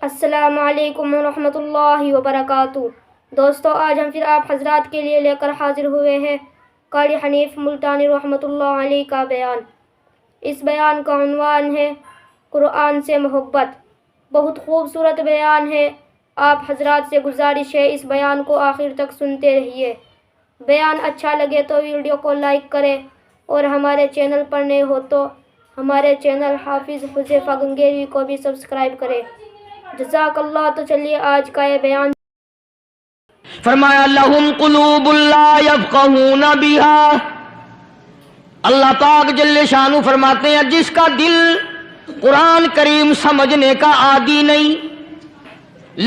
السلام علیکم ورحمۃ اللہ وبرکاتہ۔ دوستو، آج ہم پھر آپ حضرات کے لیے لے کر حاضر ہوئے ہیں قاری حنیف ملتانی رحمۃ اللہ علیہ کا بیان۔ اس بیان کا عنوان ہے قرآن سے محبت۔ بہت خوبصورت بیان ہے۔ آپ حضرات سے گزارش ہے اس بیان کو آخر تک سنتے رہیے۔ بیان اچھا لگے تو ویڈیو کو لائک کریں، اور ہمارے چینل پر نئے ہو تو ہمارے چینل حافظ حذیفہ گنگیری کو بھی سبسکرائب کریں۔ جزاک اللہ۔ تو چلیے آج کا یہ بیان۔ فرمایا لہم قلوب لا یفقہون بہا، اللہ پاک جل شانہ فرماتے ہیں جس کا دل قرآن کریم سمجھنے کا عادی نہیں،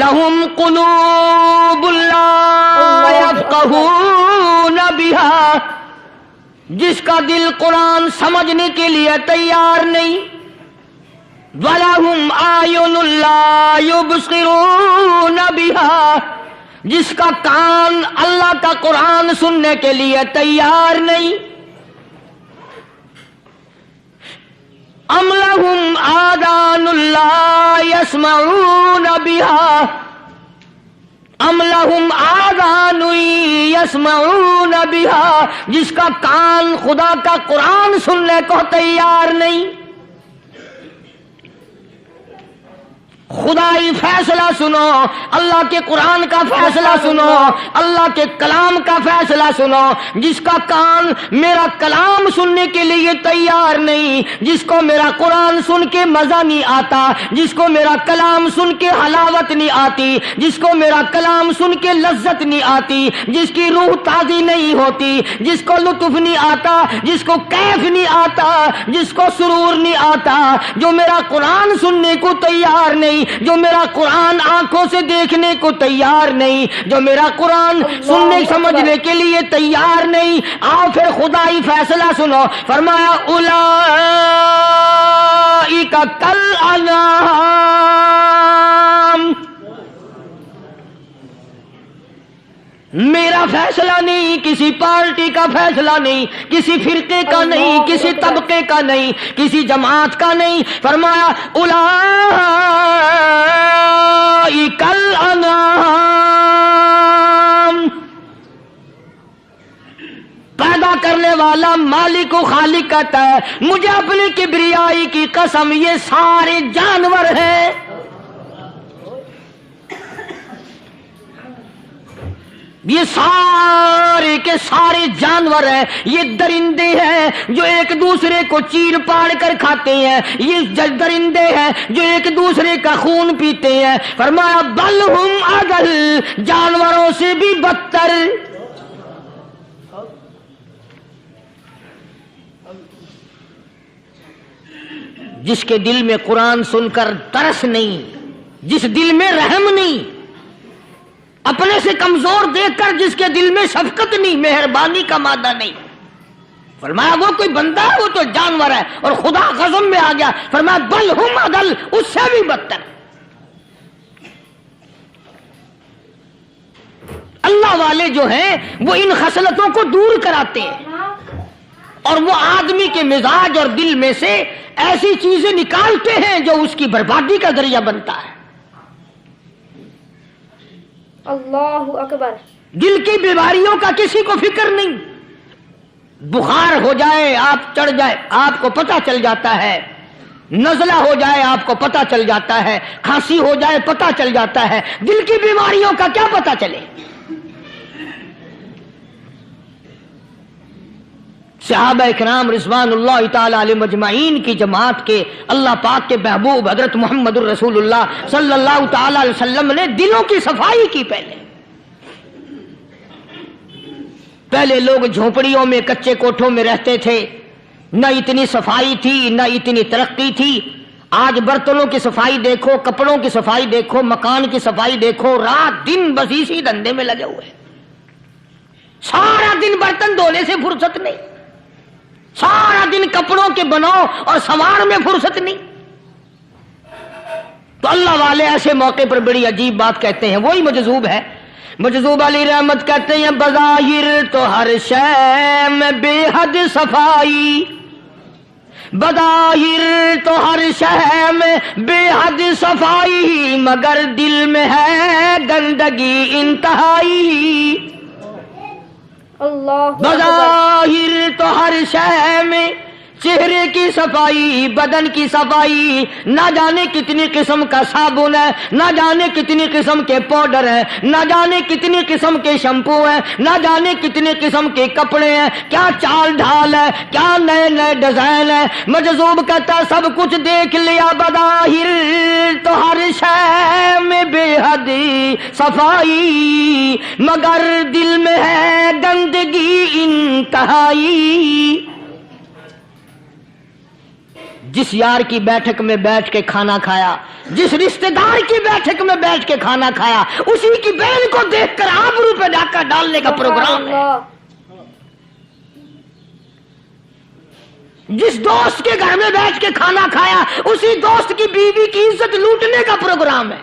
لہم قلوب لا یفقہون بہا، جس کا دل قرآن سمجھنے کے لیے تیار نہیں، وَلَهُمْ أَعْيُنٌ لَا يُبْصِرُونَ بِهَا، جس کا کان اللہ کا قرآن سننے کے لیے تیار نہیں، أَمْ لَهُمْ آذَانٌ لَا يَسْمَعُونَ بِهَا، أَمْ لَهُمْ آذَانٌ يَسْمَعُونَ بِهَا، جس کا کان خدا کا قرآن سننے کو تیار نہیں۔ خدائی فیصلہ سنو، اللہ کے قرآن کا فیصلہ سنو، اللہ کے کلام کا فیصلہ سنو۔ جس کا کان میرا کلام سننے کے لیے تیار نہیں، جس کو میرا قرآن سن کے مزہ نہیں آتا، جس کو میرا کلام سن کے حلاوت نہیں آتی، جس کو میرا کلام سن کے لذت نہیں آتی، جس کی روح تازی نہیں ہوتی، جس کو لطف نہیں آتا، جس کو کیف نہیں آتا، جس کو سرور نہیں آتا، جو میرا قرآن سننے کو تیار نہیں، جو میرا قرآن آنکھوں سے دیکھنے کو تیار نہیں، جو میرا قرآن سننے سمجھنے کے لیے تیار نہیں، آؤ پھر خدائی فیصلہ سنو۔ فرمایا اولئک کالانعام، میرا فیصلہ نہیں، کسی پارٹی کا فیصلہ نہیں، کسی فرقے کا نہیں، کسی طبقے کا نہیں، کسی جماعت کا نہیں۔ فرمایا اولئک الانعام، پیدا کرنے والا مالک و خالق کہتا ہے مجھے اپنی کبریائی کی قسم یہ سارے جانور ہیں۔ یہ سارے کے سارے جانور ہیں، یہ درندے ہیں جو ایک دوسرے کو چیر پاڑ کر کھاتے ہیں، یہ درندے ہیں جو ایک دوسرے کا خون پیتے ہیں۔ فرمایا بل ہم اضل، جانوروں سے بھی بدتر۔ جس کے دل میں قرآن سن کر ترس نہیں، جس دل میں رحم نہیں، اپنے سے کمزور دیکھ کر جس کے دل میں شفقت نہیں، مہربانی کا مادہ نہیں، فرمایا وہ کوئی بندہ ہے، وہ تو جانور ہے۔ اور خدا غضب میں آ گیا، فرمایا بل ہم اضل، اس سے بھی بدتر۔ اللہ والے جو ہیں وہ ان خصلتوں کو دور کراتے ہیں، اور وہ آدمی کے مزاج اور دل میں سے ایسی چیزیں نکالتے ہیں جو اس کی بربادی کا ذریعہ بنتا ہے۔ اللہ اکبر۔ دل کی بیماریوں کا کسی کو فکر نہیں، بخار ہو جائے آپ چڑھ جائے آپ کو پتہ چل جاتا ہے، نزلہ ہو جائے آپ کو پتہ چل جاتا ہے، کھانسی ہو جائے پتہ چل جاتا ہے، دل کی بیماریوں کا کیا پتہ چلے؟ صحابہ اکرام رضوان اللہ تعالی علیہم اجمعین کی جماعت کے اللہ پاک کے محبوب حضرت محمد الرسول اللہ صلی اللہ تعالی علیہ وسلم نے دلوں کی صفائی کی۔ پہلے لوگ جھونپڑیوں میں کچے کوٹھوں میں رہتے تھے، نہ اتنی صفائی تھی نہ اتنی ترقی تھی۔ آج برتنوں کی صفائی دیکھو، کپڑوں کی صفائی دیکھو، مکان کی صفائی دیکھو، رات دن بس اسی دھندے میں لگے ہوئے، سارا دن برتن دھونے سے فرصت نہیں، سارا دن کپڑوں کے بناؤ اور سنوار میں فرصت نہیں۔ تو اللہ والے ایسے موقع پر بڑی عجیب بات کہتے ہیں، وہی مجذوب ہے، مجذوب علی رحمت کہتے ہیں بظاہر تو ہر شے میں بے حد صفائی، بظاہر تو ہر شے میں بے حد صفائی، مگر دل میں ہے گندگی انتہائی۔ اللہ اکبر۔ بظاہر تو ہر شے میں چہرے کی صفائی، بدن کی صفائی، نہ جانے کتنی قسم کا صابن ہے، نہ جانے کتنی قسم کے پاؤڈر ہیں، نہ جانے کتنی قسم کے شیمپو ہیں، نہ جانے کتنی قسم کے کپڑے ہیں، کیا چال ڈھال ہے، کیا نئے نئے ڈیزائن ہے۔ مجذوب کہتا سب کچھ دیکھ لیا، بظاہر تو ہر شے میں بے حد صفائی، مگر دل میں ہے گندگی انتہائی۔ جس یار کی بیٹھک میں بیٹھ کے کھانا کھایا، جس رشتہ دار کی بیٹھک میں بیٹھ کے کھانا کھایا، اسی کی بہن کو دیکھ کر آبرو پہ ڈاکہ ڈالنے کا پروگرام ہے۔ جس دوست کے گھر میں بیٹھ کے کھانا کھایا، اسی دوست کی بیوی کی عزت لوٹنے کا پروگرام ہے۔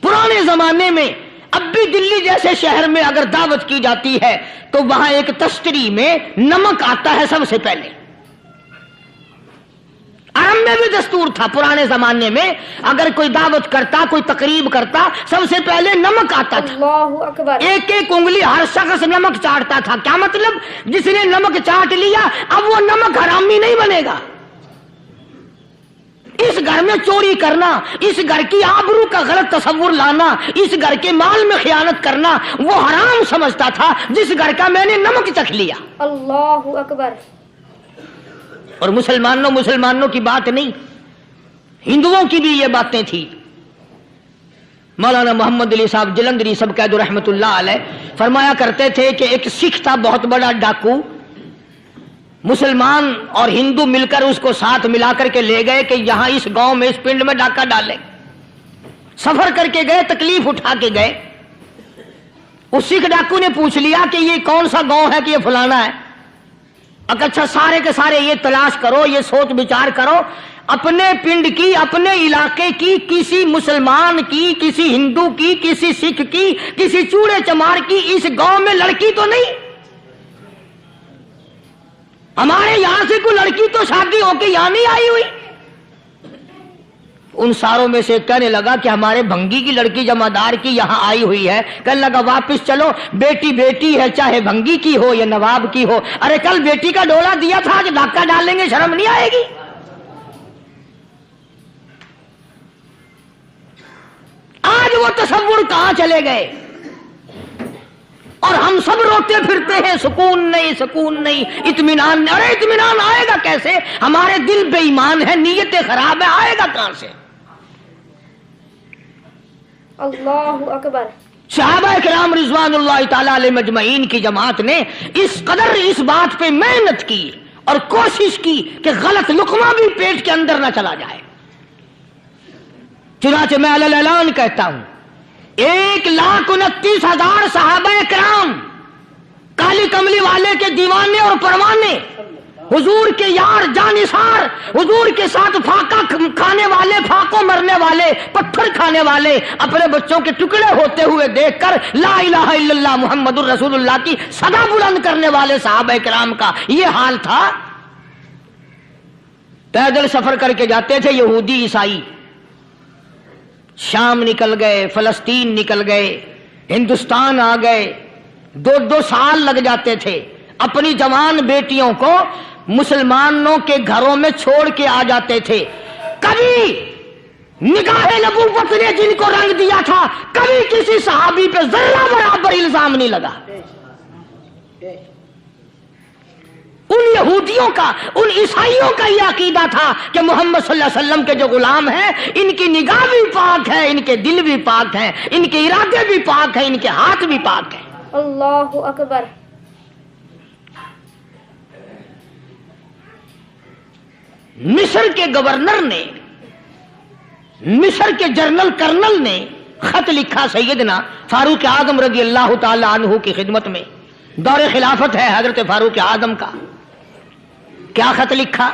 پرانے زمانے میں اب بھی دلی جیسے شہر میں اگر دعوت کی جاتی ہے تو وہاں ایک تشتری میں نمک آتا ہے سب سے پہلے۔ عرب میں بھی دستور تھا پرانے زمانے میں، اگر کوئی دعوت کرتا، کوئی تقریب کرتا، سب سے پہلے نمک آتا تھا۔ اللہ اکبر۔ ایک ایک انگلی ہر شخص نمک چاٹتا تھا۔ کیا مطلب؟ جس نے نمک چاٹ لیا اب وہ نمک حرامی نہیں بنے گا۔ اس گھر میں چوری کرنا، اس گھر کی آبرو کا غلط تصور لانا، اس گھر کے مال میں خیانت کرنا وہ حرام سمجھتا تھا جس گھر کا میں نے نمک چکھ لیا۔ اللہ اکبر۔ اور مسلمانوں کی بات نہیں، ہندوؤں کی بھی یہ باتیں تھی۔ مولانا محمد علی صاحب جلندری سب قید رحمت اللہ علیہ فرمایا کرتے تھے کہ ایک سکھ تھا بہت بڑا ڈاکو، مسلمان اور ہندو مل کر اس کو ساتھ ملا کر کے لے گئے کہ یہاں اس گاؤں میں اس پنڈ میں ڈاکہ ڈالیں۔ سفر کر کے گئے، تکلیف اٹھا کے گئے۔ اس سکھ ڈاکو نے پوچھ لیا کہ یہ کون سا گاؤں ہے کہ یہ فلانا ہے۔ اچھا سارے کے سارے یہ تلاش کرو، یہ سوچ بچار کرو، اپنے پنڈ کی، اپنے علاقے کی، کسی مسلمان کی، کسی ہندو کی، کسی سکھ کی، کسی چوڑے چمار کی اس گاؤں میں لڑکی تو نہیں؟ ہمارے یہاں سے کوئی لڑکی تو شادی ہو کے یہاں نہیں آئی ہوئی؟ ان ساروں میں سے کہنے لگا کہ ہمارے بھنگی کی لڑکی جمعدار کی یہاں آئی ہوئی ہے۔ کہنے لگا واپس چلو، بیٹی بیٹی ہے، چاہے بھنگی کی ہو یا نواب کی ہو۔ ارے کل بیٹی کا ڈولا دیا تھا، آج ڈاکہ ڈال لیں گے، شرم نہیں آئے گی؟ آج وہ تصور کہاں چلے گئے؟ اور ہم سب روتے پھرتے ہیں، سکون نہیں، سکون نہیں، اطمینان نہیں۔ ارے اطمینان آئے گا کیسے؟ ہمارے دل بے ایمان ہے، نیتیں خراب ہے، آئے گا کہاں سے؟ اللہ اکبر۔ صحابہ کرام رضوان اللہ تعالی علیہ مجمعین کی جماعت نے اس قدر اس بات پہ محنت کی اور کوشش کی کہ غلط لقمہ بھی پیٹ کے اندر نہ چلا جائے۔ چنانچہ میں علی الاعلان کہتا ہوں، 1,29,000 صحابہ کرام، کالی کملی والے کے دیوانے اور پروانے، حضور کے یار جانثار، حضور کے ساتھ پھاقہ کھانے والے، پھاقوں مرنے والے، پتھر کھانے والے، اپنے بچوں کے ٹکڑے ہوتے ہوئے دیکھ کر لا الہ الا اللہ محمد الرسول اللہ کی صدا بلند کرنے والے صحابہ کرام کا یہ حال تھا۔ پیدل سفر کر کے جاتے تھے یہودی عیسائی، شام نکل گئے، فلسطین نکل گئے، ہندوستان آ گئے، 2 سال لگ جاتے تھے، اپنی جوان بیٹیوں کو مسلمانوں کے گھروں میں چھوڑ کے آ جاتے تھے۔ کبھی نگاہ نبوت نے جن کو رنگ دیا تھا، کبھی کسی صحابی پہ ذرہ برابر الزام نہیں لگا۔ ان یہودیوں کا، ان عیسائیوں کا یہ عقیدہ تھا کہ محمد صلی اللہ علیہ وسلم کے جو غلام ہیں، ان کی نگاہ بھی پاک ہے، ان کے دل بھی پاک ہیں، ان کے ارادے بھی پاک ہیں، ان کے ہاتھ بھی پاک ہیں۔ اللہ اکبر۔ مصر کے گورنر نے، مصر کے جنرل کرنل نے خط لکھا سیدنا فاروق اعظم رضی اللہ تعالی عنہ کی خدمت میں، دور خلافت ہے حضرت فاروق اعظم کا۔ کیا خط لکھا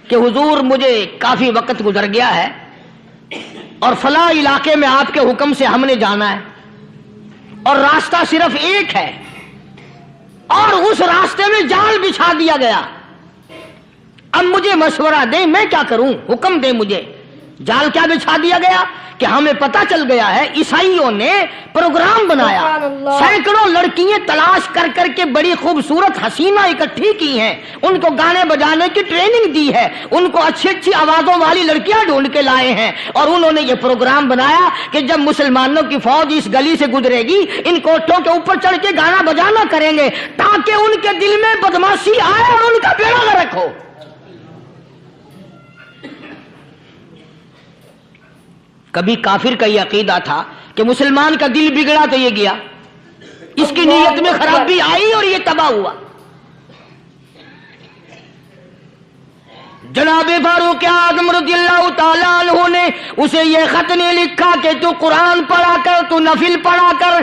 کہ حضور مجھے کافی وقت گزر گیا ہے اور فلاں علاقے میں آپ کے حکم سے ہم نے جانا ہے، اور راستہ صرف ایک ہے، اور اس راستے میں جال بچھا دیا گیا. اب مجھے مشورہ دیں میں کیا کروں, حکم دیں مجھے. جال کیا بچھا دیا گیا کہ ہمیں پتا چل گیا ہے عیسائیوں نے پروگرام بنایا, سینکڑوں لڑکیاں تلاش کر کر کے بڑی خوبصورت حسینہ اکٹھی کی ہیں, ان کو گانے بجانے کی ٹریننگ دی ہے, ان کو اچھی اچھی آوازوں والی لڑکیاں ڈھونڈ کے لائے ہیں, اور انہوں نے یہ پروگرام بنایا کہ جب مسلمانوں کی فوج اس گلی سے گزرے گی ان کوٹھوں کے اوپر چڑھ کے گانا بجانا کریں گے تاکہ ان کے دل میں بدماشی آئے اور ان کا بیڑا غرق ہو. کبھی کافر کا یہ عقیدہ تھا کہ مسلمان کا دل بگڑا تو یہ گیا, اس کی نیت میں خرابی آئی اور یہ تباہ ہوا. جناب فاروق اعظم رضی اللہ تعالیٰ عنہ نے اسے یہ خط نہیں لکھا کہ تو قرآن پڑھا کر, تو نفل پڑھا کر.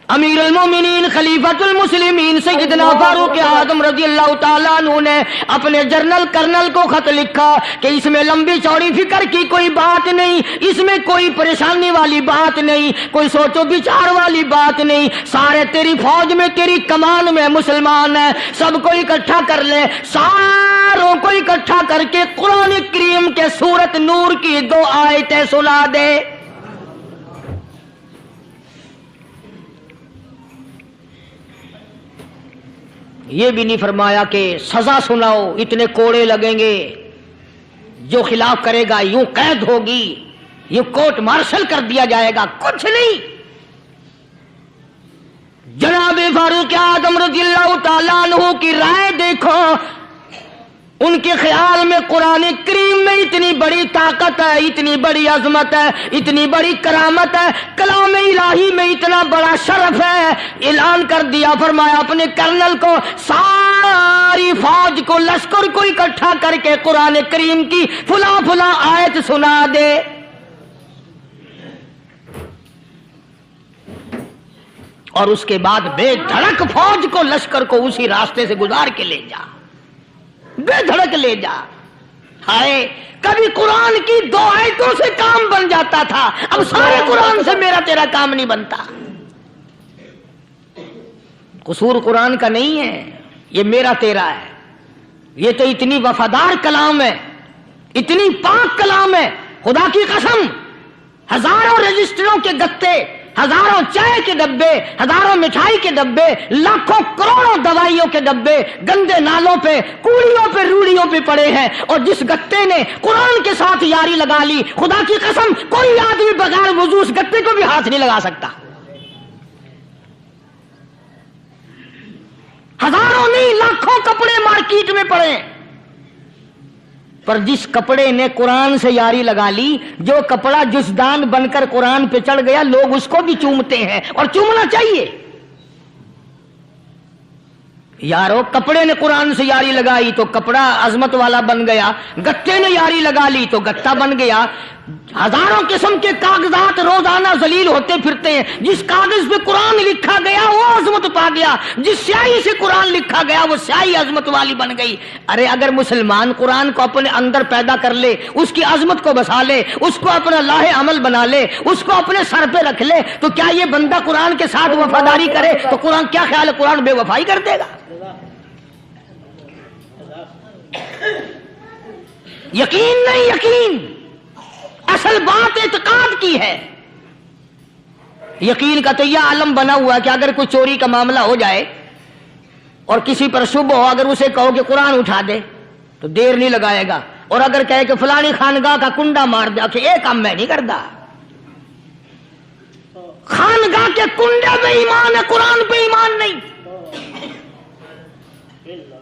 امیر المومنین خلیفۃ المسلمین سیدنا فاروق اعظم رضی اللہ تعالیٰ عنہ نے اپنے جنرل کرنل کو خط لکھا کہ اس میں لمبی چوڑی فکر کی کوئی بات نہیں, اس میں کوئی پریشانی والی بات نہیں, کوئی سوچ و بچار والی بات نہیں, سارے تیری فوج میں تیری کمان میں مسلمان ہیں, سب کو اکٹھا کر لے, ساروں کو اکٹھا کر کے قرآن کریم کے سورت نور کی 2 آیتیں سنا دے. یہ بھی نہیں فرمایا کہ سزا سناؤ, اتنے کوڑے لگیں گے, جو خلاف کرے گا یوں قید ہوگی, یوں کورٹ مارشل کر دیا جائے گا, کچھ نہیں. جناب فاروق اعظم رضی اللہ تعالیٰ عنہ کی رائے دیکھو, ان کے خیال میں قرآن کریم میں اتنی بڑی طاقت ہے, اتنی بڑی عظمت ہے, اتنی بڑی کرامت ہے, کلام الہی میں اتنا بڑا شرف ہے. اعلان کر دیا, فرمایا اپنے کرنل کو ساری فوج کو لشکر کو اکٹھا کر کے قرآن کریم کی فلاں فلاں آیت سنا دے. اور اس کے بعد بے دھڑک فوج کو لشکر کو اسی راستے سے گزار کے لے جا, بے دھڑک لے جا. ہائے کبھی قرآن کی 2 آیتوں سے کام بن جاتا تھا, اب سارے قرآن سے میرا تیرا کام نہیں بنتا. قصور قرآن کا نہیں ہے, یہ میرا تیرا ہے. یہ تو اتنی وفادار کلام ہے, اتنی پاک کلام ہے, خدا کی قسم ہزاروں رجسٹروں کے گتے, ہزاروں چائے کے ڈبے, ہزاروں مٹھائی کے ڈبے, لاکھوں کروڑوں دوائیوں کے ڈبے گندے نالوں پہ, کوڑیوں پہ, روڑیوں پہ پڑے ہیں, اور جس گتے نے قرآن کے ساتھ یاری لگا لی, خدا کی قسم کوئی آدمی بغیر وضو اس گتے کو بھی ہاتھ نہیں لگا سکتا. ہزاروں نہیں لاکھوں کپڑے مارکیٹ میں پڑے, پر جس کپڑے نے قرآن سے یاری لگا لی, جو کپڑا جزدان بن کر قرآن پہ چڑھ گیا, لوگ اس کو بھی چومتے ہیں, اور چومنا چاہیے. یارو کپڑے نے قرآن سے یاری لگائی تو کپڑا عظمت والا بن گیا, گتے نے یاری لگا لی تو گتا بن گیا. ہزاروں قسم کے کاغذات روزانہ ذلیل ہوتے پھرتے ہیں, جس کاغذ پہ قرآن لکھا گیا وہ عظمت پا گیا, جس سیاہی سے قرآن لکھا گیا وہ سیاہی عظمت والی بن گئی. ارے اگر مسلمان قرآن کو اپنے اندر پیدا کر لے, اس کی عظمت کو بسا لے, اس کو اپنا لاہ عمل بنا لے, اس کو اپنے سر پہ رکھ لے, تو کیا یہ بندہ قرآن کے ساتھ وفاداری کرے تو قرآن کیا خیال ہے قرآن بے وفائی کر دے گا؟ یقین نہیں, یقین اصل بات اعتقاد کی ہے. یقین کا تو یہ عالم بنا ہوا کہ اگر کوئی چوری کا معاملہ ہو جائے اور کسی پر شبہ ہو, اگر اسے کہو کہ قرآن اٹھا دے تو دیر نہیں لگائے گا, اور اگر کہے کہ فلانی خانگاہ کا کنڈا مار دے, کہ یہ کام میں نہیں کرتا. خانگاہ کے کنڈے پہ ایمان ہے, قرآن پہ ایمان نہیں.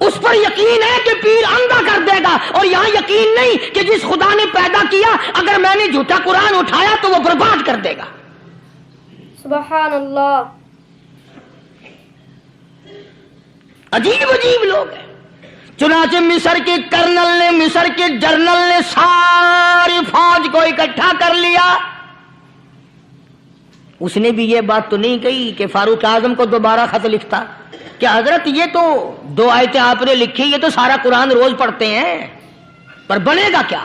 اس پر یقین ہے کہ پیر اندھا کر دے گا, اور یہاں یقین نہیں کہ جس خدا نے پیدا کیا اگر میں نے جھوٹا قرآن اٹھایا تو وہ برباد کر دے گا. سبحان اللہ. عجیب عجیب لوگ ہیں. چنانچہ مصر کے کرنل نے, مصر کے جنرل نے ساری فوج کو اکٹھا کر لیا. اس نے بھی یہ بات تو نہیں کہی کہ فاروق اعظم کو دوبارہ خط لکھتا کہ حضرت یہ تو 2 آیتیں آپ نے لکھی, یہ تو سارا قرآن روز پڑھتے ہیں, پر بنے گا کیا؟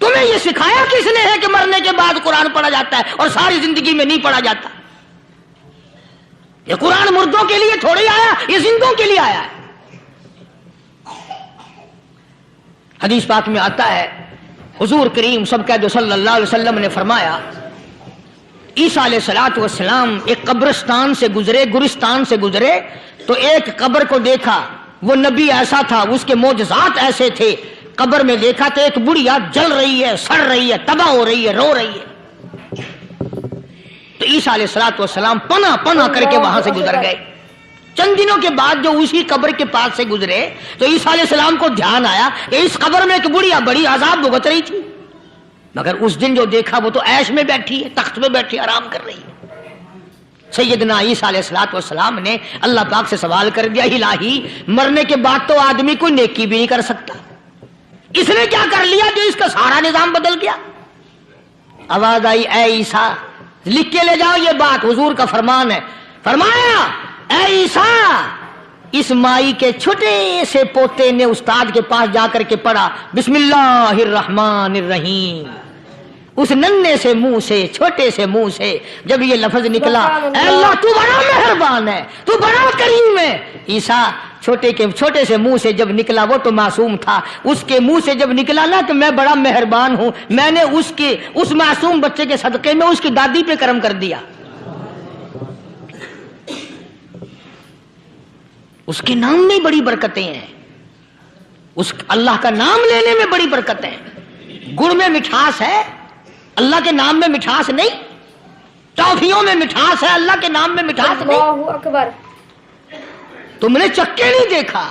تمہیں یہ سکھایا کس نے ہے کہ مرنے کے بعد قرآن پڑھا جاتا ہے اور ساری زندگی میں نہیں پڑھا جاتا؟ یہ قرآن مردوں کے لیے تھوڑی آیا، یہ زندوں کے لیے آیا ہے۔ حدیث پاک میں آتا ہے، حضور کریم سب کہہ دو صلی اللہ علیہ وسلم نے فرمایا، عیسیٰ علیہ السلام ایک قبرستان سے گزرے، گورستان سے گزرے تو ایک قبر کو دیکھا، وہ نبی ایسا تھا، اس کے معجزات ایسے تھے، قبر میں دیکھا تو ایک بڑھیا جل رہی ہے، سڑ رہی ہے، تباہ ہو رہی ہے، رو رہی ہے۔ تو عیسیٰ علیہ السلام پناہ پناہ کر کے وہاں سے گزر گئے۔ چند دنوں کے بعد جو اسی قبر کے پاس سے گزرے تو عیسیٰ علیہ السلام کو دھیان آیا کہ اس قبر میں ایک بڑھیا بڑی عذاب بھگت رہی تھی، مگر اس دن جو دیکھا وہ تو عیش میں بیٹھی ہے، تخت میں بیٹھی آرام کر رہی ہے۔ سیدنا عیسیٰ علیہ السلام نے اللہ پاک سے سوال کر دیا، الہی مرنے کے بعد تو آدمی کوئی نیکی بھی نہیں کر سکتا، اس نے کیا کر لیا جو اس کا سارا نظام بدل گیا؟ آواز آئی، اے عیسیٰ لکھ کے لے جاؤ یہ بات، حضور کا فرمان ہے۔ فرمایا، اے عیسیٰ، اس مائی کے چھوٹے سے پوتے نے استاد کے پاس جا کر کے پڑھا بسم اللہ الرحمن الرحیم، اس ننھے سے منہ سے، چھوٹے سے منہ سے جب یہ لفظ نکلا، اے اللہ تو بڑا مہربان ہے، تو بڑا کریم ہے۔ عیسیٰ چھوٹے سے منہ سے جب نکلا، وہ تو معصوم تھا، اس کے منہ سے جب نکلا نا کہ میں بڑا مہربان ہوں، میں نے اس معصوم بچے کے صدقے میں اس کی دادی پہ کرم کر دیا۔ اس کے نام میں بڑی برکتیں ہیں، اس اللہ کا نام لینے میں بڑی برکتیں ہیں۔ گڑ میں مٹھاس ہے، اللہ کے نام میں مٹھاس نہیں۔ ٹافیوں میں مٹھاس ہے، اللہ کے نام میں مٹھاس نہیں۔ اللہ اکبر۔ تم نے چکھ کے نہیں دیکھا،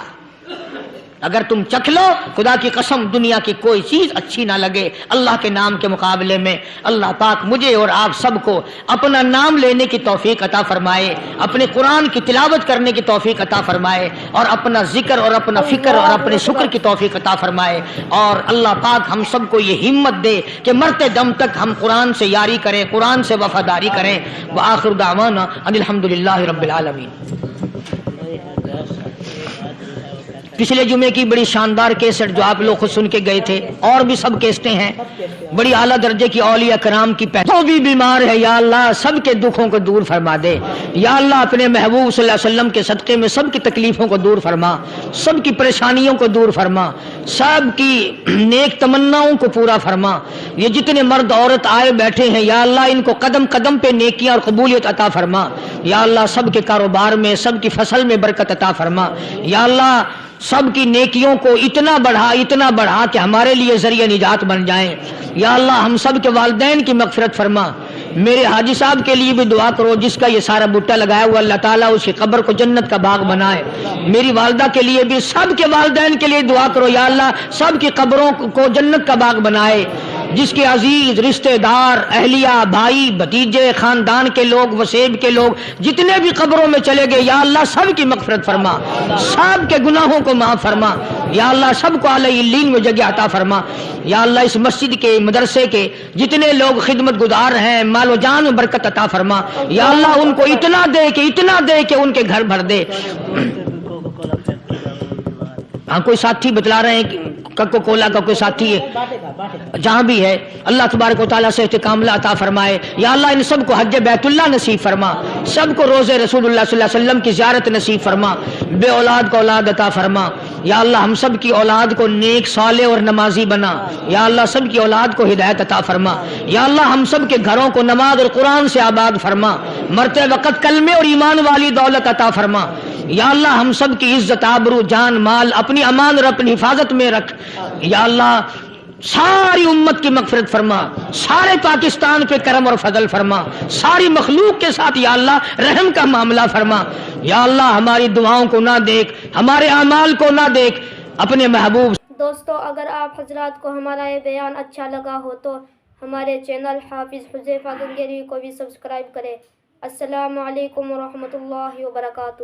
اگر تم چکھ لو خدا کی قسم دنیا کی کوئی چیز اچھی نہ لگے اللہ کے نام کے مقابلے میں۔ اللہ پاک مجھے اور آپ سب کو اپنا نام لینے کی توفیق عطا فرمائے، اپنے قرآن کی تلاوت کرنے کی توفیق عطا فرمائے، اور اپنا ذکر اور اپنا فکر اور اپنے شکر کی توفیق عطا فرمائے، اور اللہ پاک ہم سب کو یہ ہمت دے کہ مرتے دم تک ہم قرآن سے یاری کریں، قرآن سے وفاداری کریں۔ وآخر دعوانا ان الحمدللہ رب العالمین۔ پچھلے جمعے کی بڑی شاندار کیسٹ جو آپ لوگ خود سن کے گئے تھے، اور بھی سب کیسٹیں ہیں، بڑی اعلیٰ درجے کی اولیاء کرام کی جو بھی بیمار ہے یا اللہ سب کے دکھوں کو دور فرما دے، یا اللہ اپنے محبوب صلی اللہ علیہ وسلم کے صدقے میں سب کی تکلیفوں کو دور فرما، سب کی پریشانیوں کو دور فرما، سب کی نیک تمناؤں کو پورا فرما۔ یہ جتنے مرد عورت آئے بیٹھے ہیں یا اللہ ان کو قدم قدم پہ نیکیاں اور قبولیت عطا فرما، یا اللہ سب کے کاروبار میں سب کی فصل میں برکت عطا فرما، یا اللہ سب کی نیکیوں کو اتنا بڑھا کہ ہمارے لیے ذریعہ نجات بن جائیں۔ یا اللہ ہم سب کے والدین کی مغفرت فرما۔ میرے حاجی صاحب کے لیے بھی دعا کرو، جس کا یہ سارا بوٹا لگایا ہوا، اللہ تعالیٰ اس کی قبر کو جنت کا باغ بنائے۔ میری والدہ کے لیے بھی، سب کے والدین کے لیے دعا کرو، یا اللہ سب کی قبروں کو جنت کا باغ بنائے۔ جس کے عزیز رشتہ دار، اہلیہ، بھائی، بھتیجے، خاندان کے لوگ، وسیب کے لوگ جتنے بھی قبروں میں چلے گئے، یا اللہ سب کی مغفرت فرما، سب کے گناہوں کو معاف فرما، یا اللہ سب کو اعلی علیین میں جگہ عطا فرما۔ یا اللہ اس مسجد کے، مدرسے کے جتنے لوگ خدمت گزار ہیں، مال و جان میں برکت عطا فرما، یا اللہ ان کو اتنا دے کہ ان کے گھر بھر دے۔ ہاں کوئی ساتھی بتلا رہے ہیں کہ کوکو کولا کا کوئی ساتھی ہے، جہاں بھی ہے اللہ تبارک و تعالیٰ سے کاملہ عطا فرمائے۔ یا اللہ ان سب کو حج بیت اللہ نصیب فرما، سب کو روزے رسول اللہ صلی اللہ علیہ وسلم کی زیارت نصیب فرما، بے اولاد کو اولاد عطا فرما۔ یا اللہ ہم سب کی اولاد کو نیک، صالح اور نمازی بنا، یا اللہ سب کی اولاد کو ہدایت عطا فرما۔ یا اللہ ہم سب کے گھروں کو نماز اور قرآن سے آباد فرما، مرتے وقت کلمے اور ایمان والی دولت عطا فرما۔ یا اللہ ہم سب کی عزت، آبرو، جان، مال اپنی امان اور اپنی حفاظت میں رکھ۔ یا اللہ ساری امت کی مغفرت فرما، سارے پاکستان پہ کرم اور فضل فرما، ساری مخلوق کے ساتھ یا اللہ رحم کا معاملہ فرما۔ یا اللہ ہماری دعاؤں کو نہ دیکھ، ہمارے اعمال کو نہ دیکھ، اپنے محبوب۔ دوستو اگر آپ حضرات کو ہمارا یہ بیان اچھا لگا ہو تو ہمارے چینل حافظ حذیفہ گنگیری کو بھی سبسکرائب کریں۔ السلام علیکم ورحمۃ اللہ وبرکاتہ۔